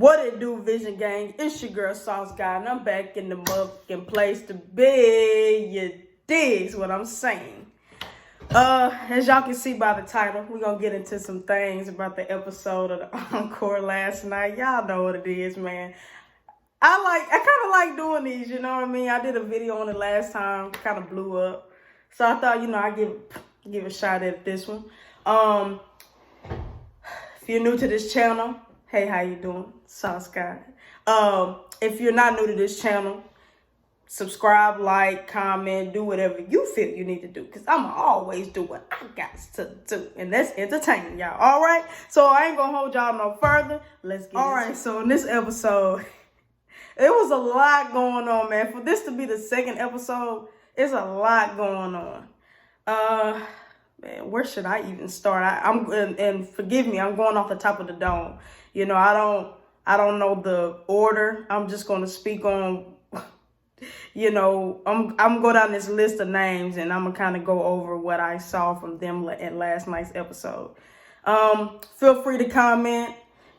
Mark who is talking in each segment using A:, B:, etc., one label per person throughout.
A: What it do, Vision Gang? It's your girl Sauce Guy, and I'm back in the motherfucking place to be. You digs what I'm saying? As y'all can see by the title, we're gonna get into some things about the episode of the Encore last night. Y'all know what it is, man. I kind of like doing these, you know what I mean? I did a video on it last time, kind of blew up, so I thought, I'd give a shot at this one. If you're new to this channel, hey, how you doing? Sauce Guy. If you're not new to this channel, subscribe, like, comment, do whatever you feel you need to do, because I'ma always do what I got to do, and that's entertaining y'all. All right, so I ain't gonna hold y'all no further. Let's get all right. So in this episode, there was a lot going on, man. For this to be the second episode, it's a lot going on. Man, where should I even start? And forgive me, I'm going off the top of the dome. I don't know the order. I'm just going to speak on, I'm go down this list of names, and I'm going to kind of go over what I saw from them in last night's episode. Feel free to comment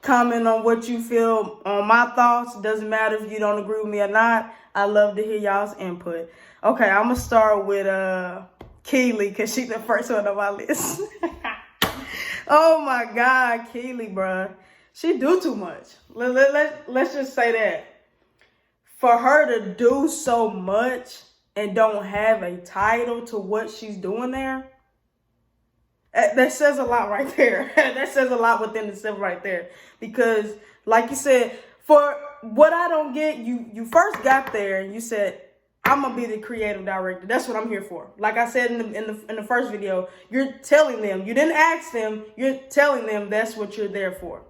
A: on what you feel on my thoughts. Doesn't matter if you don't agree with me or not. I love to hear y'all's input. Okay, I'm going to start with Keely, because she's the first one on my list. Oh my God, Keely, bruh. She do too much. Let's just say that. For her to do so much and don't have a title to what she's doing there, that says a lot right there. That says a lot within itself right there. Because, like you said, for what I don't get, you first got there and you said, I'm gonna be the creative director. That's what I'm here for. Like I said in the first video, you're telling them, you didn't ask them, you're telling them that's what you're there for.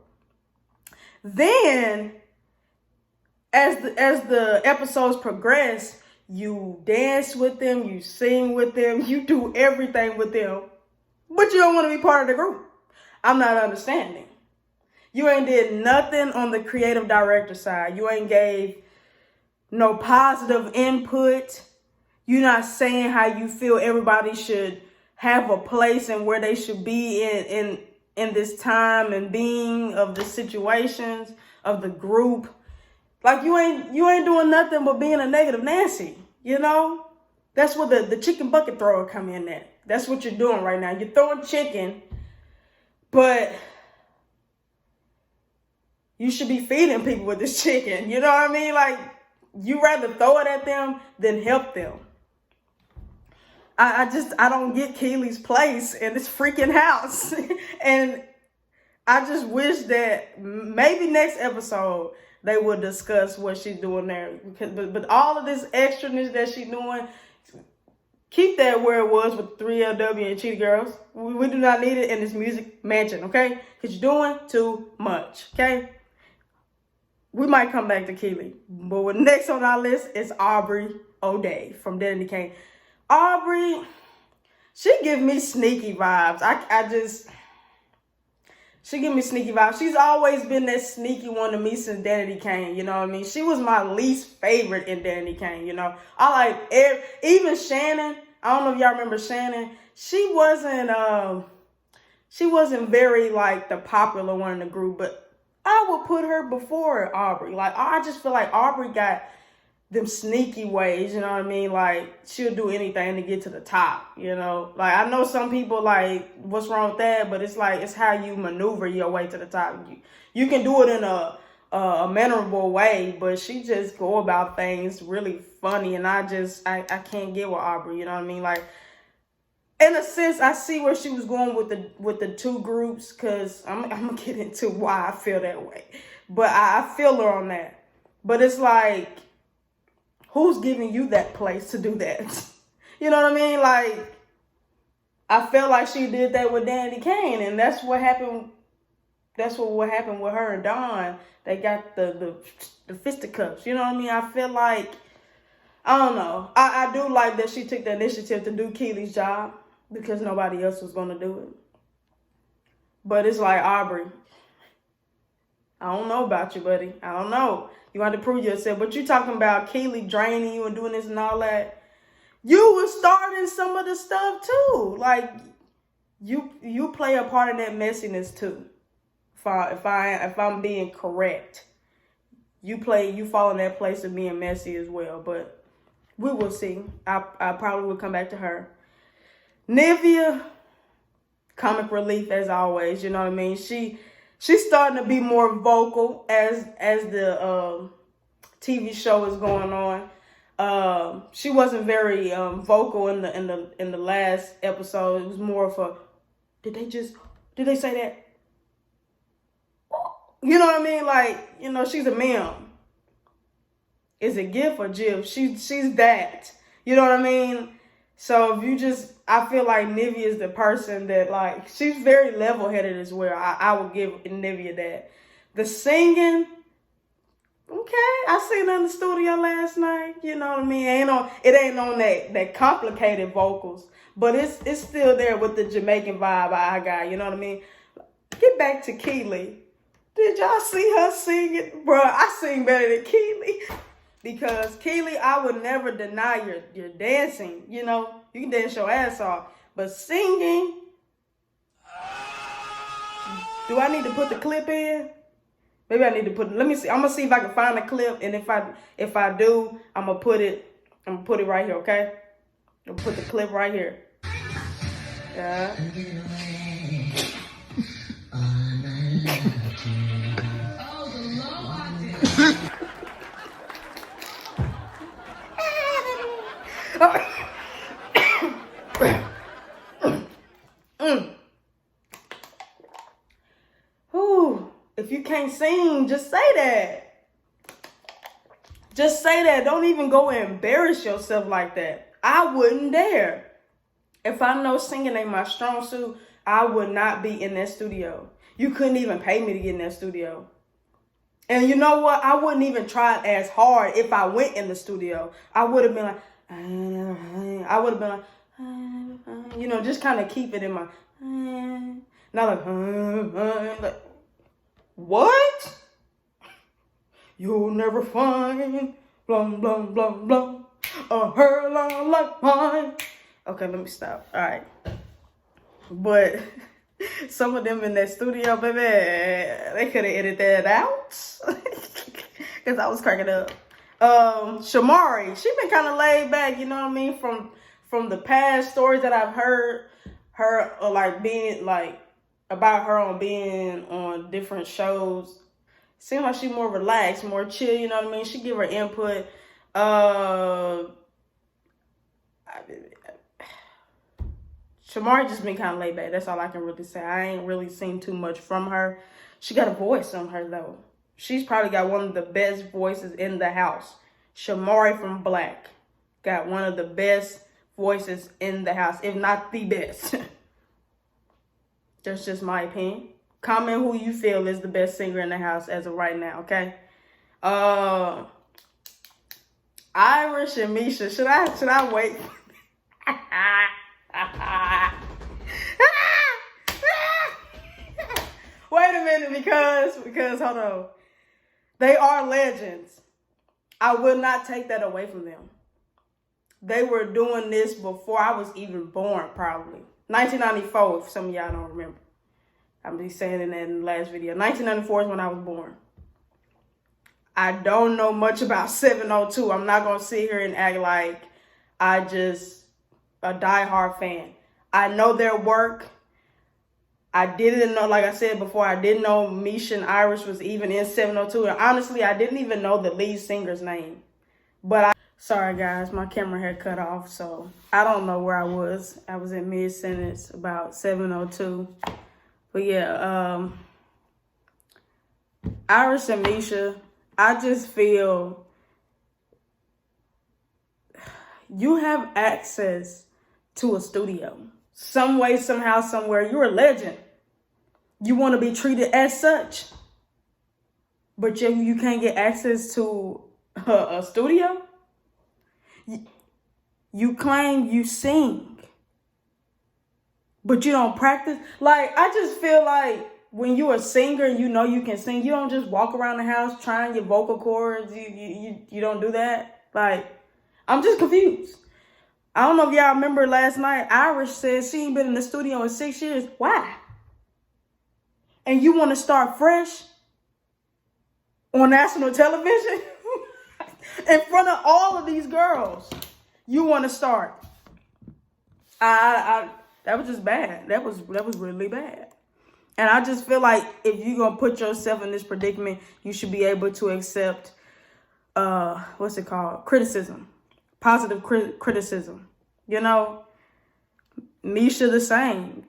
A: Then, as the episodes progress, you dance with them, you sing with them, you do everything with them, but you don't want to be part of the group. I'm not understanding. You ain't did nothing on the creative director side. You ain't gave no positive input. You're not saying how you feel everybody should have a place and where they should be in this time and being of the situations of the group. Like you ain't doing nothing but being a negative Nancy, That's where the chicken bucket thrower come in at. That's what you're doing right now. You're throwing chicken, but you should be feeding people with this chicken. You know what I mean? Like, you rather throw it at them than help them. I don't get Keely's place in this freaking house. And I just wish that maybe next episode they would discuss what she's doing there. But all of this extraness that she's doing, keep that where it was with 3LW and Cheetah Girls. We do not need it in this music mansion, okay? Because you're doing too much, okay? We might come back to Keely. But next on our list is Aubrey O'Day from Danny Kane. Aubrey, she give me sneaky vibes. She give me sneaky vibes. She's always been that sneaky one to me since Danny Kane, you know what I mean? She was my least favorite in Danny Kane, I like even Shannon. I don't know if y'all remember Shannon. She wasn't very like the popular one in the group, but I would put her before Aubrey. Like, I just feel like Aubrey got them sneaky ways, you know what I mean? Like, she'll do anything to get to the top, Like, I know some people like, what's wrong with that? But it's like, it's how you maneuver your way to the top. You can do it in a mannerable way, but she just go about things really funny. And I can't get with Aubrey, you know what I mean? Like, in a sense, I see where she was going with the two groups, because I'm going to get into why I feel that way. But I feel her on that. But it's like, who's giving you that place to do that? You know what I mean? Like, I felt like she did that with Danny Kane, and that's what happened. That's what happened with her and Dawn. They got the fisticuffs. You know what I mean? I feel like, I don't know. I do like that she took the initiative to do Keely's job, because nobody else was going to do it. But it's like, Aubrey, I don't know about you, buddy. I don't know. You have to prove yourself. But you talking about Keely draining you and doing this and all that. You were starting some of the stuff too. Like, you play a part in that messiness too. If I'm being correct. you fall in that place of being messy as well. But we will see. I probably will come back to her. Nivea, comic relief as always. You know what I mean? She's starting to be more vocal as the TV show is going on. She wasn't very vocal in the last episode. It was more of a, did they say that? You know what I mean? Like, you know, she's a meme. Is it GIF or GIF? She's that. You know what I mean? So I feel like Nivea is the person that, like, she's very level-headed as well. I would give Nivea that. The singing, okay, I seen her in the studio last night. You know what I mean? It ain't on that complicated vocals, but it's still there with the Jamaican vibe I got. You know what I mean? Get back to Keely. Did y'all see her singing? Bruh, I sing better than Keely. Because Keely, I would never deny your dancing. You know, you can dance your ass off. But singing, do I need to put the clip in? Maybe I need to let me see. I'm gonna see if I can find the clip, and if I do, I'm gonna put it right here, okay? I'm gonna put the clip right here. Yeah. If you can't sing, just say that. Just say that. Don't even go and embarrass yourself like that. I wouldn't dare. If I know singing ain't my strong suit, I would not be in that studio. You couldn't even pay me to get in that studio. And you know what? I wouldn't even try as hard if I went in the studio. I would have been like, you know, just kind of keep it in my, not like, what? You'll never find, blum, blum, blum, blum, a hairline like mine. Okay, let me stop. All right. But some of them in that studio, baby, they could have edited that out. Because I was cracking up. Shamari, she been kind of laid back, you know what I mean? From the past stories that I've heard, her like being like about her on being on different shows. Seems like she's more relaxed, more chill, you know what I mean? She give her input. Shamari just been kind of laid back. That's all I can really say. I ain't really seen too much from her. She got a voice on her, though. She's probably got one of the best voices in the house. Shamari from Black got one of the best voices in the house, if not the best. That's just my opinion. Comment who you feel is the best singer in the house as of right now, okay? Irish and Misha, should I wait? Wait a minute, because hold on. They are legends. I will not take that away from them. They were doing this before I was even born, probably. 1994, if some of y'all don't remember. I'm just saying in the last video. 1994 is when I was born. I don't know much about 702. I'm not going to sit here and act like I just a diehard fan. I know their work. I didn't know, like I said before, I didn't know Misha and Irish was even in 702. And honestly, I didn't even know the lead singer's name. But sorry guys, my camera had cut off, so I don't know where I was. I was in mid-sentence about 702. But yeah, Irish and Misha, I just feel you have access to a studio. Some way, somehow, somewhere, you're a legend. You want to be treated as such. But you can't get access to a studio? You claim you sing, but you don't practice. Like, I just feel like when you're a singer and you know you can sing, you don't just walk around the house trying your vocal cords. You don't do that. Like, I'm just confused. I don't know if y'all remember last night, Irish said she ain't been in the studio in 6 years. Why? And you want to start fresh? on national television in front of all of these girls. You want to start? That was just bad. That was really bad. And I just feel like if you're gonna put yourself in this predicament, you should be able to accept what's it called? Criticism. Positive criticism. You know? Misha the same.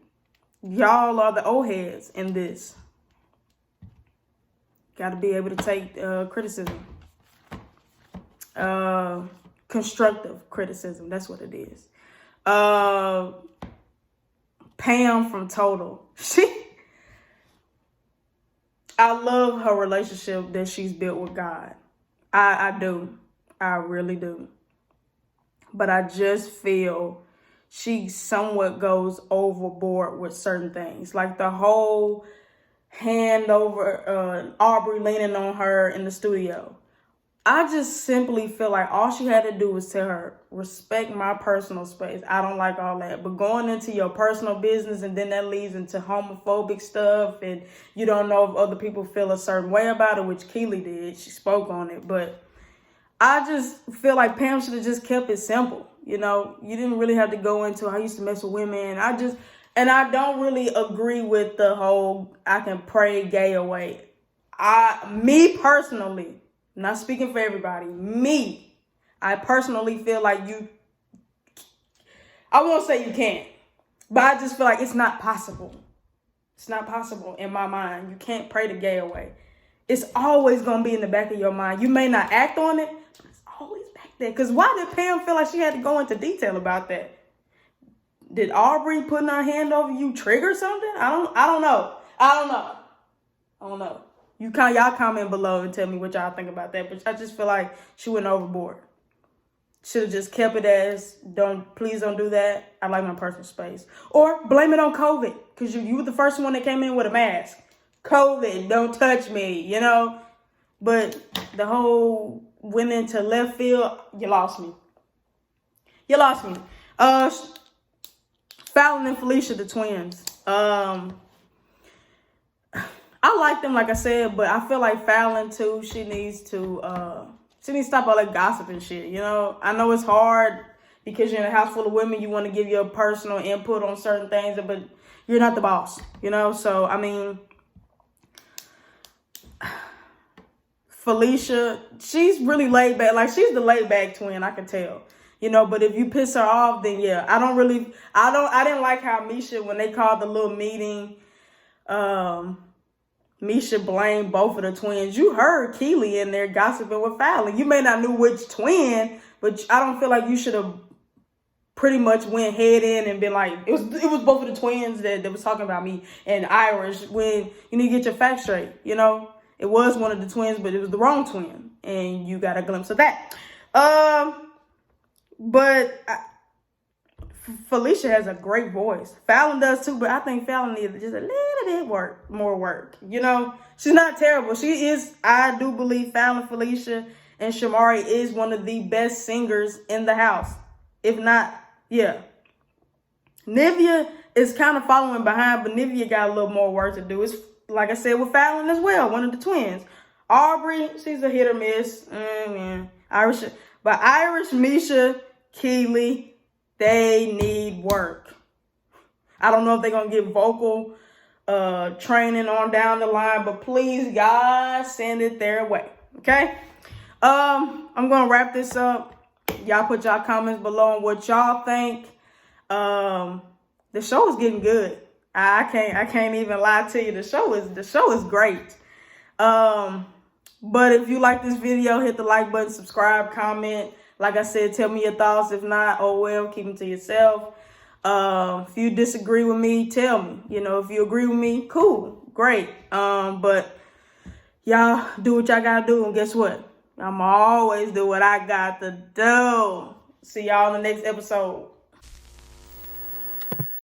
A: Y'all are the old heads in this. Gotta be able to take criticism. Constructive criticism. That's what it is. Pam from Total. I love her relationship that she's built with God. I do. I really do. But I just feel she somewhat goes overboard with certain things. Like the whole hand over Aubrey leaning on her in the studio. I just simply feel like all she had to do was tell her, respect my personal space. I don't like all that. But going into your personal business and then that leads into homophobic stuff and you don't know if other people feel a certain way about it, which Keely did. She spoke on it. But I just feel like Pam should have just kept it simple. You know, you didn't really have to go into, I used to mess with women. And I don't really agree with the whole, I can pray gay away. Me personally, not speaking for everybody, I personally feel like I won't say you can't, but I just feel like it's not possible. It's not possible in my mind. You can't pray the gay away. It's always going to be in the back of your mind. You may not act on it, but it's always back there. Because why did Pam feel like she had to go into detail about that? Did Aubrey putting her hand over you trigger something? I don't know. Y'all comment below and tell me what y'all think about that. But I just feel like she went overboard. Should have just kept it as, please don't do that. I like my personal space. Or blame it on COVID. Because you were the first one that came in with a mask. COVID, don't touch me, you know. But the whole went into left field, you lost me. Fallon and Felicia, the twins. I like them, like I said, but I feel like Fallon too. She needs to stop all that gossip and shit. You know, I know it's hard because you're in a house full of women. You want to give your personal input on certain things, but you're not the boss. You know, so I mean, Felicia, she's really laid back. Like she's the laid back twin. I can tell. You know, but if you piss her off, then yeah, I didn't like how Misha, when they called the little meeting, Misha blamed both of the twins. You heard Keely in there gossiping with Fallon. You may not know which twin, but I don't feel like you should have pretty much went head in and been like, it was both of the twins that was talking about me and Irish, when you need to get your facts straight, you know? It was one of the twins, but it was the wrong twin. And you got a glimpse of that. Felicia has a great voice. Fallon does too, but I think Fallon needs just a little bit more work. You know, she's not terrible. She is, I do believe Fallon, Felicia, and Shamari is one of the best singers in the house. If not, yeah. Nivea is kind of following behind, but Nivea got a little more work to do. It's like I said with Fallon as well, one of the twins. Aubrey, she's a hit or miss. Irish, Misha, Keely, they need work. I don't know if they're going to get vocal training on down the line, but please, God, send it their way. Okay? I'm going to wrap this up. Y'all put y'all comments below on what y'all think. The show is getting good. I can't even lie to you. The show is great. But if you like this video, hit the like button, subscribe, comment. Like I said, tell me your thoughts. If not, oh well, keep them to yourself. If you disagree with me, tell me. You know, if you agree with me, cool, great. But y'all do what y'all gotta do, and guess what? I'ma always do what I got to do. See y'all in the next episode.